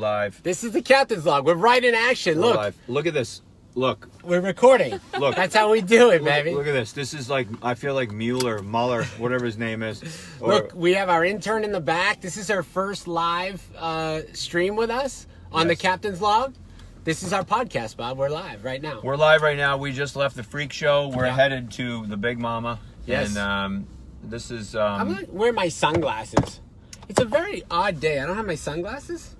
Live. This is the Captain's Log. We're right in action. We're Look. live. Look at this. Look. We're recording. Look. That's how we do it, baby. Look at this. This is like, I feel like Mueller, whatever his name is. Look, we have our intern in the back. This is our first live stream with us on the Captain's Log. This is our podcast, Bob. We're live right now. We're live right now. We just left the freak show. We're headed to the Big Mama. Yes. And this is... I'm going to wear my sunglasses. It's a very odd day. I don't have my sunglasses.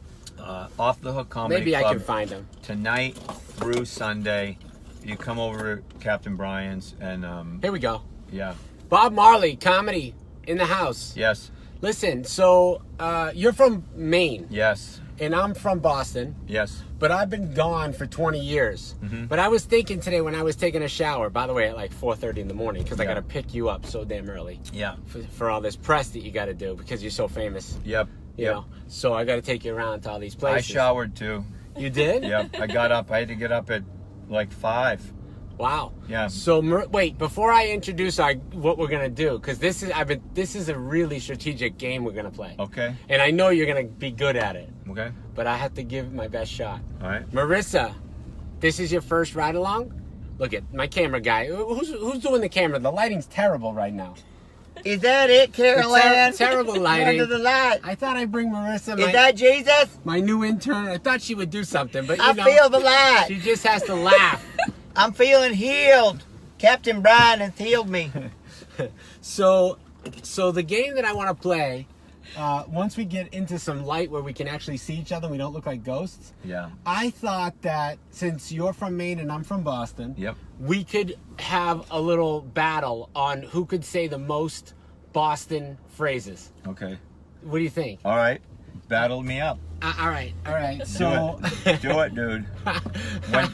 Off the Hook Comedy Maybe Club. I can find them. Tonight through Sunday. You come over to Captain Brien's and... Here we go. Yeah. Bob Marley, comedy in the house. Yes. Listen, so you're from Maine. Yes. And I'm from Boston. Yes. But I've been gone for 20 years. Mm-hmm. But I was thinking today when I was taking a shower, by the way, at like 4:30 in the morning, because I got to pick you up so damn early. Yeah. For all this press that you got to do because you're so famous. Yep. You know, so I got to take you around to all these places. I showered too. You did? Yep. I got up. I had to get up at like 5. Wow. Yeah. So wait, before I introduce what we're gonna do, because this is a really strategic game we're gonna play. Okay. And I know you're gonna be good at it. Okay. But I have to give my best shot. All right. Marissa, this is your first ride along? Look at my camera guy. Who's doing the camera? The lighting's terrible right now. Is that it, Caroline? Terrible lighting. Under the light. I thought I'd bring Marissa. Is that Jesus? My new intern. I thought she would do something, but I feel the light. She just has to laugh. I'm feeling healed. Captain Brien has healed me. So the game that I want to play, once we get into some light where we can actually see each other, we don't look like ghosts. Yeah. I thought that since you're from Maine and I'm from Boston, Yep. we could have a little battle on who could say the most Boston phrases. Okay. What do you think? All right. Battle me up. All right. So Do it, dude.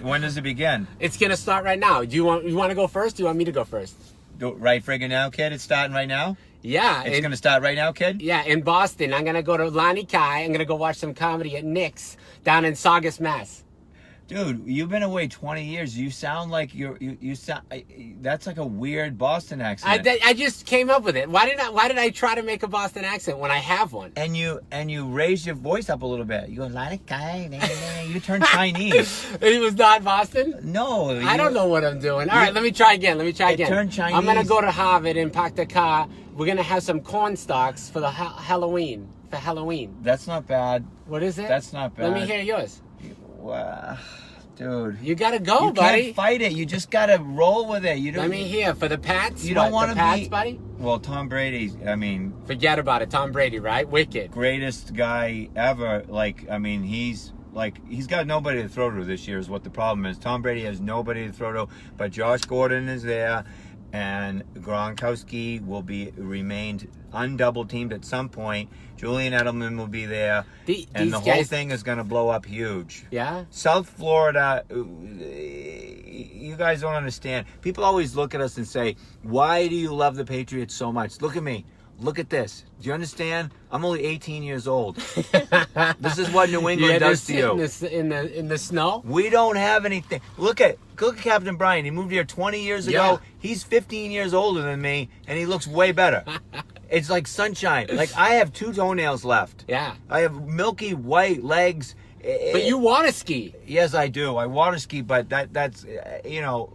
When does it begin? it's gonna start right now. You want to go first? Do you want me to go first? Do it right friggin' now, kid. It's starting right now. Yeah. It's gonna start right now, kid. Yeah, in Boston. I'm gonna go to Lonnie Kai. I'm gonna go watch some comedy at Nick's down in Saugus, Mass. Dude, you've been away 20 years. You sound like you sound. That's like a weird Boston accent. I just came up with it. Why did I try to make a Boston accent when I have one? And you raise your voice up a little bit. You go like you turn Chinese. It was not Boston? No, I don't know what I'm doing. All right, let me try again. Turn Chinese. I'm gonna go to Harvard and park the car. We're gonna have some corn stalks for the Halloween. For Halloween. That's not bad. What is it? That's not bad. Let me hear yours. Wow. Dude, You gotta go, you buddy. can't fight it. You just gotta roll with it. You don't. Let me hear for the Pats. You don't want want the to Pats, be. buddy. Well, Tom Brady. I mean, Forget about it. Tom Brady, right? Wicked. greatest guy ever. Like, I mean, he's got nobody to throw to this year. Is what the problem is. Tom Brady has nobody to throw to, but Josh Gordon is there, and Gronkowski will remained undouble teamed at some point. Julian Edelman will be there, and the whole thing is going to blow up huge. Yeah. South Florida, you guys don't understand. People always look at us and say, "Why do you love the Patriots so much?" Look at me. Look at this. Do you understand? I'm only 18 years old. This is what New England does to you. In the snow. We don't have anything. Look at Captain Brien. He moved here 20 years ago. He's 15 years older than me, and he looks way better. It's like sunshine. Like, I have 2 toenails left. Yeah. I have milky white legs. But you water ski. Yes, I do. I water ski, but that's you know.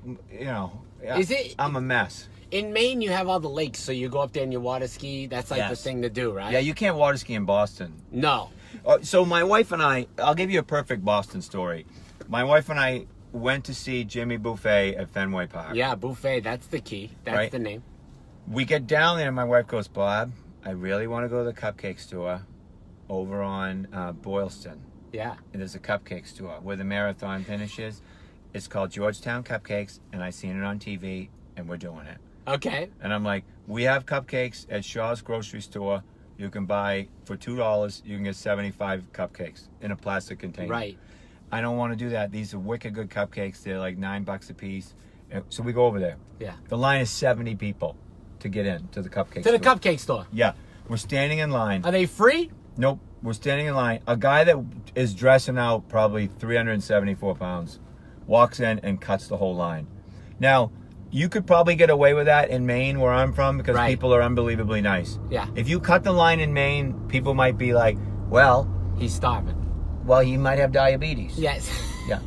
Is it? I'm a mess. In Maine, you have all the lakes, so you go up there and you water ski. That's like the thing to do, right? Yeah, you can't water ski in Boston. No. So my wife and I'll give you a perfect Boston story. My wife and I went to see Jimmy Buffet at Fenway Park. Yeah, Buffet. That's the key. That's the name. We get down there, and my wife goes, "Bob, I really want to go to the cupcake store over on Boylston. Yeah. And there's a cupcake store where the marathon finishes. It's called Georgetown Cupcakes, and I seen it on TV, and we're doing it." Okay. And I'm like, "We have cupcakes at Shaw's grocery store. You can buy for $2. You can get 75 cupcakes in a plastic container." Right. I don't want to do that. These are wicked good cupcakes. They're like $9 a piece. So we go over there. Yeah. The line is 70 people to get in to the cupcake To store. the cupcake store. Yeah. We're standing in line. Are they free? Nope. We're standing in line. A guy that is dressing out probably 374 pounds walks in and cuts the whole line. Now, you could probably get away with that in Maine, where I'm from, because people are unbelievably nice. Yeah. If you cut the line in Maine, people might be like, "Well, he's starving." Well, he might have diabetes. Yes. Yeah.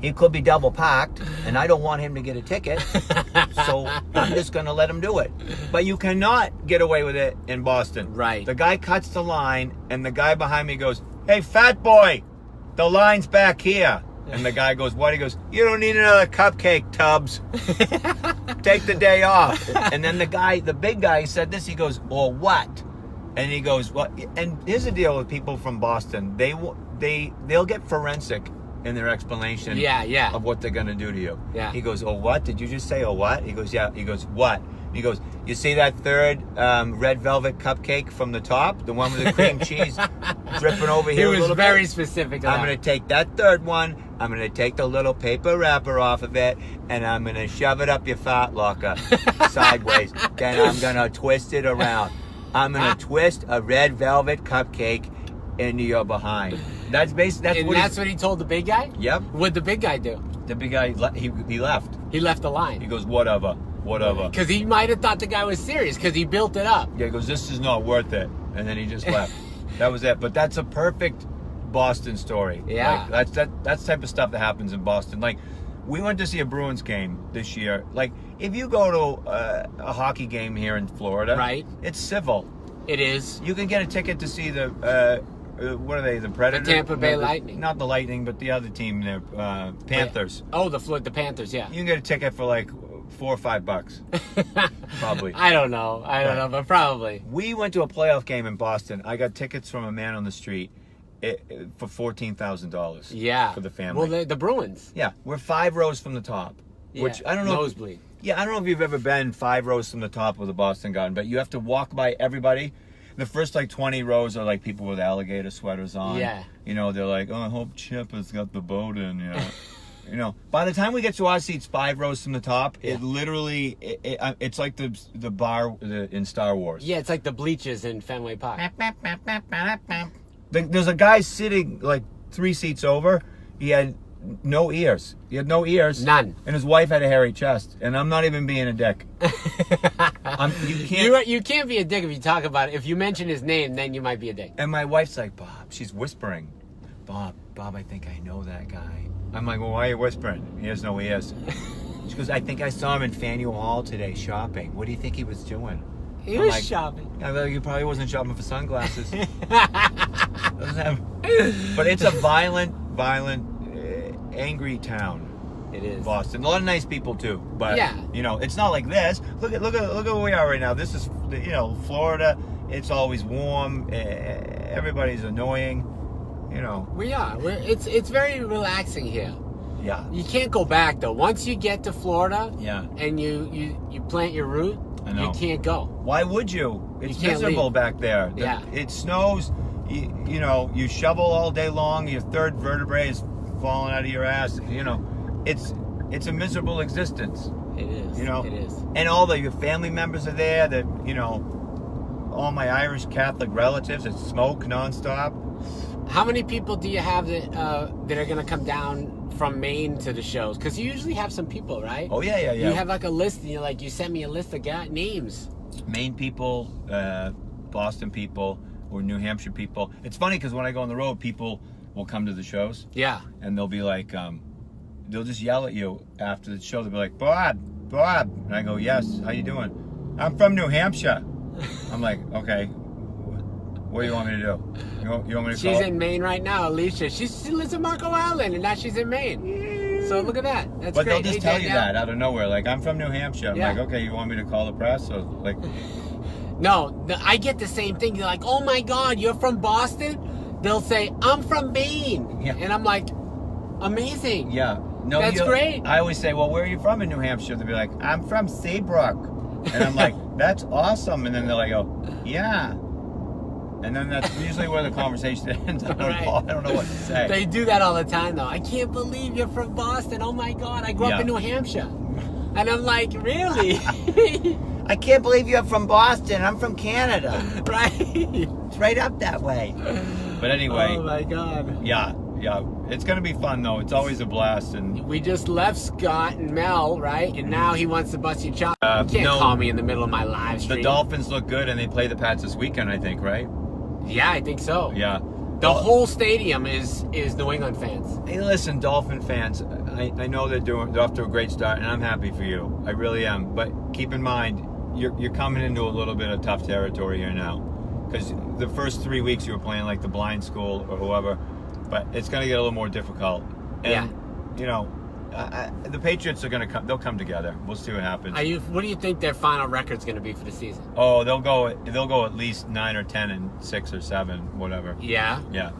He could be double parked, and I don't want him to get a ticket, so I'm just going to let him do it. But you cannot get away with it in Boston. Right. The guy cuts the line, and the guy behind me goes, "Hey, fat boy, the line's back here." And the guy goes, "What?" He goes, "You don't need another cupcake, Tubbs. Take the day off." And then the big guy said this. He goes, "Or what?" And he goes, "What?" And here's the deal with people from Boston. They'll get forensic in their explanation of what they're going to do to you. Yeah. He goes, "Oh, what? Did you just say, oh, what?" He goes, "Yeah." He goes, "What?" He goes, "You see that third red velvet cupcake from the top? The one with the cream cheese dripping over here a He little was bit? very specific. I'm going to take that third one. I'm going to take the little paper wrapper off of it, and I'm going to shove it up your fat locker sideways. Then I'm going to twist it around. I'm going to twist a red velvet cupcake into your behind." That's basically That's what he told the big guy? Yep. What'd the big guy do? The big guy, he left. He left the line. He goes, whatever. Because he might have thought the guy was serious because he built it up. Yeah, he goes, "This is not worth it." And then he just left. That was it. But that's a perfect Boston story. Yeah. Like, that's the type of stuff that happens in Boston. Like, we went to see a Bruins game this year. Like, if you go to a hockey game here in Florida, Right. It's civil. It is. You can get a ticket to see the what are they? The Predators? The Tampa Bay Lightning. Not the Lightning, but the other team there, Panthers. Oh, the Panthers, yeah. You can get a ticket for like $4 or $5, probably. I don't know, but probably. We went to a playoff game in Boston. I got tickets from a man on the street for $14,000. Yeah. For the family. Well, the Bruins. Yeah, we're 5 rows from the top. Which Yeah, I don't know. nosebleed. Yeah, I don't know if you've ever been 5 rows from the top of the Boston Garden, but you have to walk by everybody. The first like 20 rows are like people with alligator sweaters on. Yeah. You know, they're like, "Oh, I hope Chip has got the boat in." You know, by the time we get to our seats, 5 rows from the top, it literally, it's like the bar in Star Wars. Yeah, it's like the bleachers in Fenway Park. There's a guy sitting like 3 seats over. He had no ears. None. And his wife had a hairy chest. And I'm not even being a dick. You can't be a dick if you talk about it. If you mention his name, then you might be a dick. And my wife's like, "Bob," she's whispering, Bob, I think I know that guy." I'm like, "Well, why are you whispering? He has no ears." She goes, "I think I saw him in Faneuil Hall today shopping. What do you think he was doing?" He I'm was like, shopping. I thought he probably wasn't shopping for sunglasses. But it's a violent, angry town. It is. Boston. A lot of nice people too, but Yeah. you know, it's not like this. Look at where we are right now. This is, you know, Florida. It's always warm. Everybody's annoying. You know. We are. It's very relaxing here. Yeah. You can't go back though. Once you get to Florida, Yeah. and you plant your root, I know. you can't go. Why would you? It's can't miserable leave. back there. Yeah. It snows. You know, you shovel all day long. Your third vertebrae is falling out of your ass. You know, it's a miserable existence. It is. You know, It is. and all your family members are there. That, you know, all my Irish Catholic relatives that smoke nonstop. How many people do you have that are gonna come down from Maine to the shows? Because you usually have some people, right? Oh yeah. You have like a list, and you sent me a list of names. Maine people, Boston people, or New Hampshire people. It's funny because when I go on the road, people will come to the shows. Yeah. And they'll be like, they'll just yell at you after the show. They'll be like, Bob. And I go, "Yes, how you doing?" "I'm from New Hampshire." I'm like, "Okay, what do you want me to do? You want me to call?" She's in Maine right now, Alicia. She lives in Marco Island, and now she's in Maine. So look at that. That's But great. they'll just Hey, tell you Danielle. that out of nowhere. Like, "I'm from New Hampshire." I'm Yeah. like, "Okay, you want me to call the press?" Or like, No, I get the same thing. You're like, "Oh my God, you're from Boston?" They'll say, "I'm from Maine." Yeah. And I'm like, amazing. yeah. No, That's great. I always say, "Well, where are you from in New Hampshire?" They'll be like, "I'm from Seabrook." And I'm like, "That's awesome." And then they're like, "Oh, yeah." And then that's usually where the conversation ends. I don't know what to say. They do that all the time, though. "I can't believe you're from Boston. Oh my God, I grew up Yeah. in New Hampshire." And I'm like, really? I can't believe you're from Boston. I'm from Canada. Right? It's right up that way. But anyway, Oh my God. yeah. It's gonna be fun though. It's always a blast. And We just left Scott and Mel, right? And now he wants to bust your chop. You can't no. call me in the middle of my live stream. the Dolphins look good, and they play the Pats this weekend, I think, right? Yeah, I think so. Yeah. The whole stadium is New England fans. Hey, listen, Dolphin fans, I know they're off to a great start, and I'm happy for you. I really am. But keep in mind, you're coming into a little bit of tough territory here now, because the first 3 weeks you were playing like the blind school or whoever, but it's going to get a little more difficult. And, you know, the Patriots are going to come. They'll come together. We'll see what happens. What do you think their final record's going to be for the season? Oh, they'll go at least 9 or 10 and 6 or 7, whatever. Yeah. Yeah.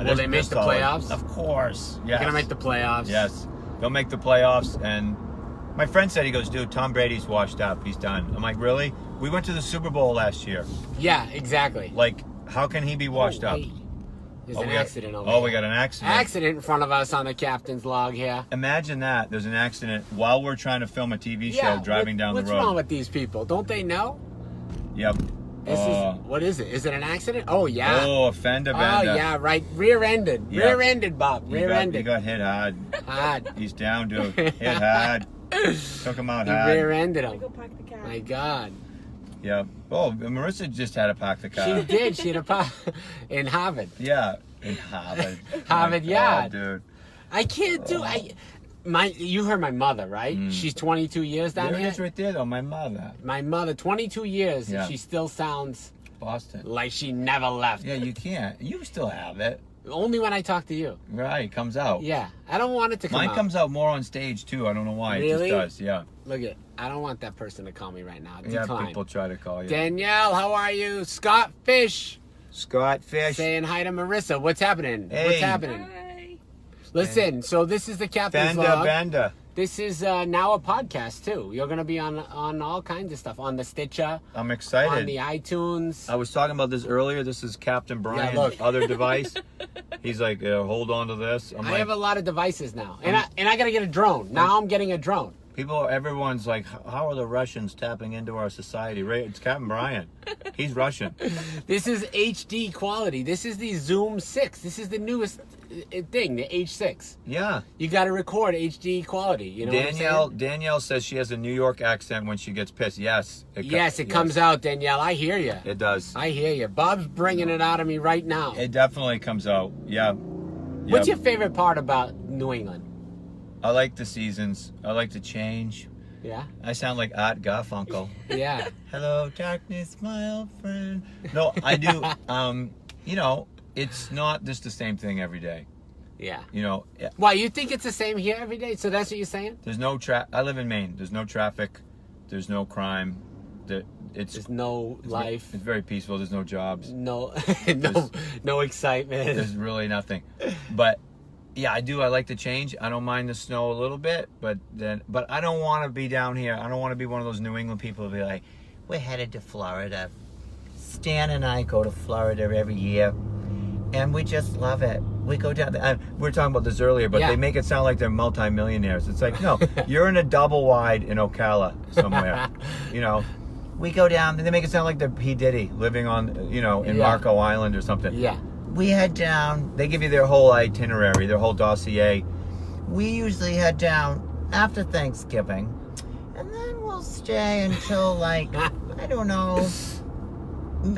Will they make the playoffs? Of course. Yes. They're going to make the playoffs. Yes. They'll make the playoffs. And my friend said, he goes, dude, Tom Brady's washed up. He's done. I'm like, really? We went to the Super Bowl last year. Yeah, exactly. Like, how can he be washed up? There's an accident over we got an accident. Accident in front of us on the captain's log here. Imagine that. There's an accident while we're trying to film a TV show driving down the road. What's wrong with these people? Don't they know? Yep. What is it? Is it an accident? Oh, yeah. Oh, a fender bender. Oh, yeah, right. Rear-ended. Yep. Rear-ended, Bob. Rear-ended. He got hit hard. Hard. He's down, dude. Hit hard. Took him out hard. Rear-ended him. Go park the car. My God. Yep. Oh, Marissa just had to park the car. She did. She had a park in Harvard. Yeah. In Harvard. Harvard, yeah. Dude. I can't do. You heard my mother, right? She's 22 years down There here. it is right there, though. My mother. My mother, 22 years, and she still sounds Boston. like she never left. Yeah, you can't. You still have it. Only when I talk to you. Right, it comes out. Yeah, I don't want it to come Mine out. comes out more on stage, too. I don't know why. Really? It just does, yeah. Look at, I don't want that person to call me right now. Yeah, Decline. people try to call you. Danielle, how are you? Scott Fish. Scott Fish. Saying hi to Marissa. What's happening? Hey. What's happening? Hi. Listen, so this is the Captain's Log. Bender. This is now a podcast too. You're gonna be on all kinds of stuff, on the Stitcher, I'm excited. on the iTunes. I was talking about this earlier. This is Captain Brian's look. other device. He's like, hold on to this. I have a lot of devices now, and I gotta get a drone. Now I'm getting a drone. Everyone's like, how are the Russians tapping into our society? Right? It's Captain Brian. He's Russian. This is HD quality. This is the Zoom 6. This is the newest thing, the H6. Yeah. You got to record HD quality. You know what I'm saying? Danielle says she has a New York accent when she gets pissed. Yes. It comes out, Danielle. I hear you. It does. I hear you. Bob's bringing it out of me right now. It definitely comes out. Yeah. What's your favorite part about New England? I like the seasons. I like the change. Yeah? I sound like Art Garfunkel. Yeah. Hello, darkness, my old friend. No, I do. You know, it's not just the same thing every day. Yeah. You know, Why, you think it's the same here every day? So that's what you're saying? there's no I live in Maine. There's no traffic. There's no crime. There's no life. It's very peaceful. There's no jobs. No, no excitement. There's really nothing. But yeah, I do. I like the change. I don't mind the snow a little bit, but I don't want to be down here. I don't want to be one of those New England people who be like, we're headed to Florida. Stan and I go to Florida every year, and we just love it. We go down there. We were talking about this earlier, but they make it sound like they're multimillionaires. It's like, no, you're in a double wide in Ocala somewhere. You know, we go down, and they make it sound like they're P. Diddy living on, you know, in Marco Island or something. Yeah. We head down. They give you their whole itinerary, their whole dossier. We usually head down after Thanksgiving, and then we'll stay until like I don't know,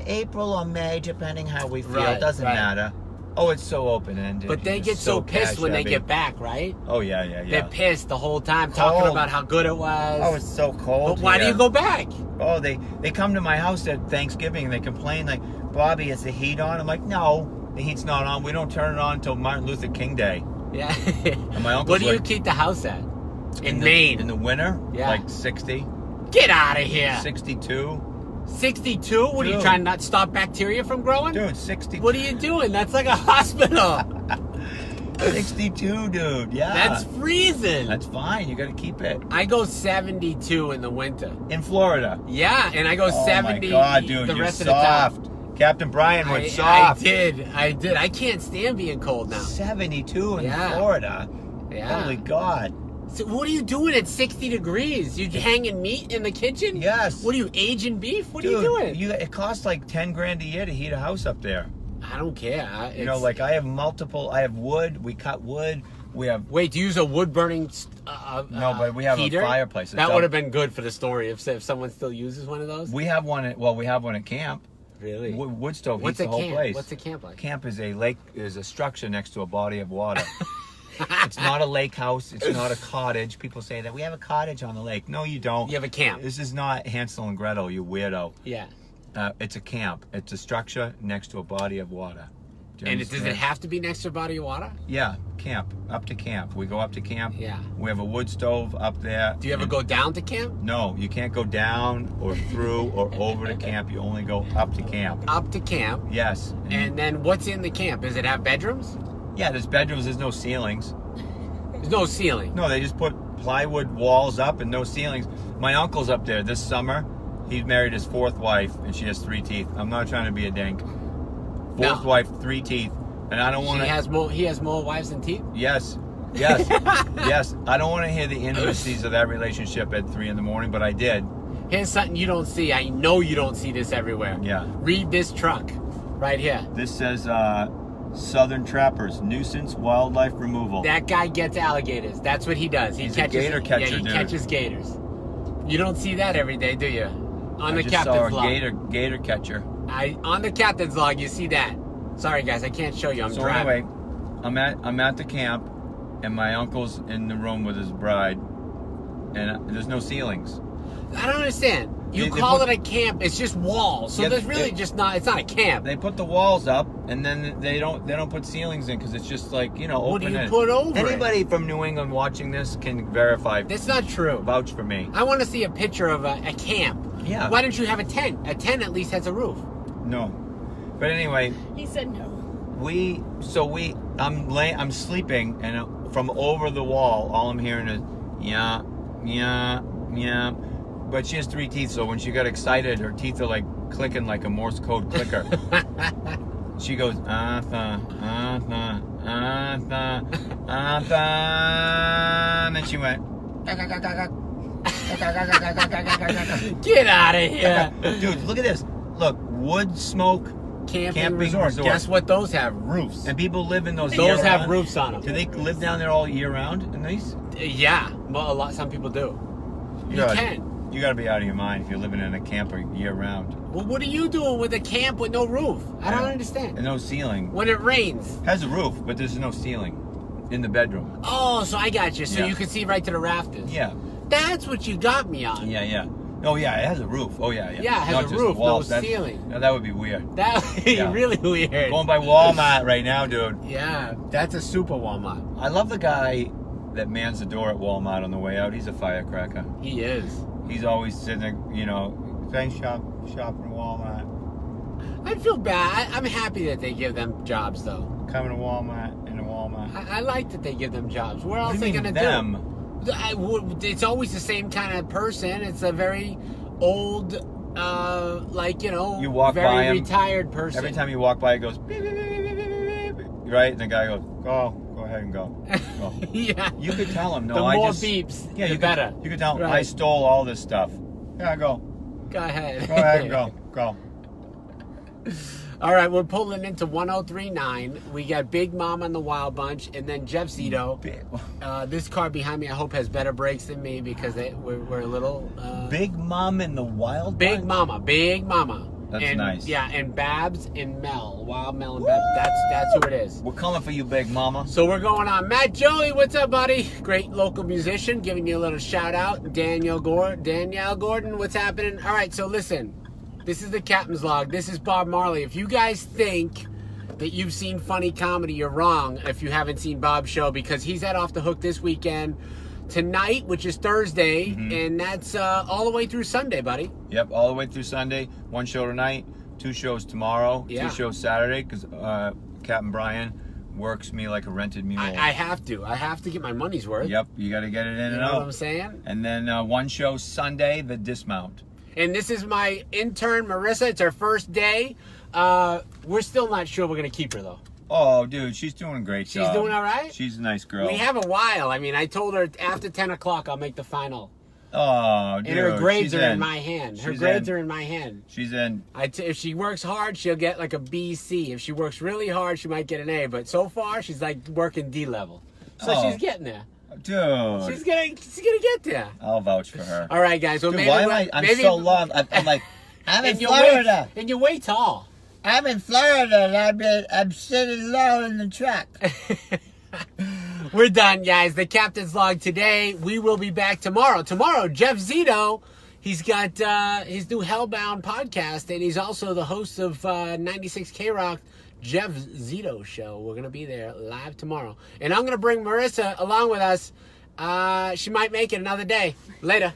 April or May, depending how we feel. Right, Doesn't right. matter. Oh, it's so open-ended. But they It's get so pissed when they cash-heavy. get back, right? Oh yeah. They're pissed the whole time, talking Cold. about how good it was. Oh, it's so cold. But why do here. you go back? Oh, they come to my house at Thanksgiving and they complain like, Bobby, is the heat on? I'm like, no. The heat's not on. We don't turn it on until Martin Luther King Day. Yeah. And my uncle's What do you like, keep the house at? In the- Maine. In the winter? Yeah. Like 60, Get out of here. 62. 62? What are you Dude. trying to not stop bacteria from growing? Dude, 62. What are you doing? That's like a hospital. 62, dude. Yeah. That's freezing. That's fine. You got to keep it. I go 72 in the winter. In Florida. Yeah, and I go 70 Oh, my God, dude. the You're rest soft. of the time. Captain Brian went I soft. did. I can't stand being cold now. 72 in Yeah. Florida. Yeah. Holy God. So what are you doing at 60 degrees? You hanging meat in the kitchen? Yes. What are you, aging beef? What Dude, are you doing? it costs like 10 grand a year to heat a house up there. I don't care. You know, like I have wood. We cut wood. We have. Wait, do you use a wood burning No, but we have a heater? fireplace. It's That up- would have been good for the story if someone still uses one of those. We have one. We have one at camp. Really? Wood stove What's heats a the whole camp? place. What's a camp like? Camp is a structure next to a body of water. It's not a lake house. It's not a cottage. People say that we have a cottage on the lake. No, you don't. You have a camp. This is not Hansel and Gretel, you weirdo. Yeah. It's a camp. It's a structure next to a body of water. Do you And does it understand? have to be next to a body of water? Yeah, camp. Up to camp. We go up to camp. Yeah. We have a wood stove up there. Do you ever go down to camp? No, you can't go down or through or over to camp. You only go up to camp. Up to camp. Yes. And then what's in the camp? Does it have bedrooms? Yeah, there's bedrooms. There's no ceilings. There's no ceiling. No, they just put plywood walls up and no ceilings. My uncle's up there this summer. He married his 4th wife, and she has 3 teeth. I'm not trying to be a dink. 4th wife, 3 teeth, and I don't want to. He has more wives than teeth. Yes, yes, yes. I don't want to hear the intricacies of that relationship at 3 a.m, but I did. Here's something you don't see. I know you don't see this everywhere. Yeah. Read this truck right here. This says Southern Trappers Nuisance Wildlife Removal. That guy gets alligators. That's what he does. He He's a catches gator catcher, Yeah, he dude. catches gators. You don't see that every day, do you? On I the just captain's saw a log. gator catcher. On the captain's log, you see that. Sorry guys, I can't show you. I'm So driving. anyway, I'm at the camp, and my uncle's in the room with his bride, and there's no ceilings. I don't understand. You They call put- it a camp. It's just walls. So Yeah, there's really just not. It's not a camp. They put the walls up, and then they don't put ceilings in because it's just like What do open. you put over it? Anybody from New England watching this can verify, That's not true. vouch for me. I want to see a picture of a camp. Yeah. Why don't you have a tent? A tent at least has a roof. No, but anyway, He said no. I'm sleeping, and from over the wall, all I'm hearing is yeah, yeah, yeah. But she has 3 teeth, so when she got excited, her teeth are like clicking like a Morse code clicker. She goes and then she went. Get out of here. Dude, look at this. Look, wood smoke. Camping resort. resort. Guess what? Those have roofs. And people live in those. Those year have round. roofs on them. Do they live down there all year round in these? Yeah, well, some people do. You can. You gotta be out of your mind if you're living in a camper year round. Well, what are you doing with a camp with no roof? I don't understand. And no ceiling. When it rains. Has a roof, but there's no ceiling in the bedroom. Oh, so I got you. So Yeah. you can see right to the rafters. Yeah. That's what you got me on. Yeah, yeah. Oh yeah, it has a roof. Oh yeah, yeah. Yeah, it has Not a just roof, the walls. no That's- ceiling. No, that would be weird. That would be Yeah. really weird. Going by Walmart right now, dude. Yeah, that's a super Walmart. I love the guy that mans the door at Walmart on the way out. He's a firecracker. He is. He's always sitting there, thanks shopping at Walmart. I feel bad. I'm happy that they give them jobs, though. Coming to Walmart in a Walmart. I like that they give them jobs. Where else What are do they you gonna mean do? them? It's always the same kind of person. It's a very old, You walk very by him, retired person. Every time you walk by, it goes beep, beep, beep, beep, beep, beep, beep. Right? And the guy goes, go ahead and go. Go. Yeah. You could tell him, no, The I more just... beeps, Yeah, the you better. You could tell him, Right. I stole all this stuff. Yeah, go. Go ahead. Go ahead and go. Go. All right, we're pulling into 1039. We got Big Mom and the Wild Bunch, and then Jeff Zito. This car behind me, I hope, has better brakes than me because we're a little... Big Mom and the Wild Big Bunch? Mama, Big Mama. That's and, nice. Yeah, and Babs and Mel, Wild Mel and Babs. That's who it is. We're coming for you, Big Mama. So we're going on. Matt Joey, what's up, buddy? Great local musician, giving you a little shout out. Danielle Gordon, what's happening? All right, so listen. This is the Captain's Log. This is Bob Marley. If you guys think that you've seen funny comedy, you're wrong if you haven't seen Bob's show because he's at Off the Hook this weekend. Tonight, which is Thursday, and that's all the way through Sunday, buddy. Yep, all the way through Sunday. 1 show tonight, 2 shows tomorrow, Yeah. 2 shows Saturday, because Captain Brien works me like a rented mule. I have to. I have to get my money's worth. Yep, you got to get it in You and know out. what I'm saying? And then 1 show Sunday, the dismount. And this is my intern, Marissa. It's her first day. We're still not sure we're going to keep her, though. Oh, dude, she's doing a great She's job. doing all right? She's a nice girl. We have a while. I mean, I told her after 10 o'clock I'll make the final. Oh, dude. And her grades she's are in my hand. Her She's grades in. are in my hand. She's in. If she works hard, she'll get like a B, C. If she works really hard, she might get an A. But so far, she's like working D level. So Oh. she's getting there. Dude. She's gonna get there. I'll vouch for her. All right, guys. Well, Dude, maybe why am we'll- I'm maybe- so lost. I'm like, I'm in And you're Florida. and you're way tall. I'm in Florida, and I'm sitting low in the truck. We're done, guys. The Captain's Log today. We will be back tomorrow. Tomorrow, Jeff Zito. He's got his new Hellbound podcast, and he's also the host of 96 K-Rock, Jeff Zito Show. We're going to be there live tomorrow. And I'm going to bring Marissa along with us. She might make it another day. Later.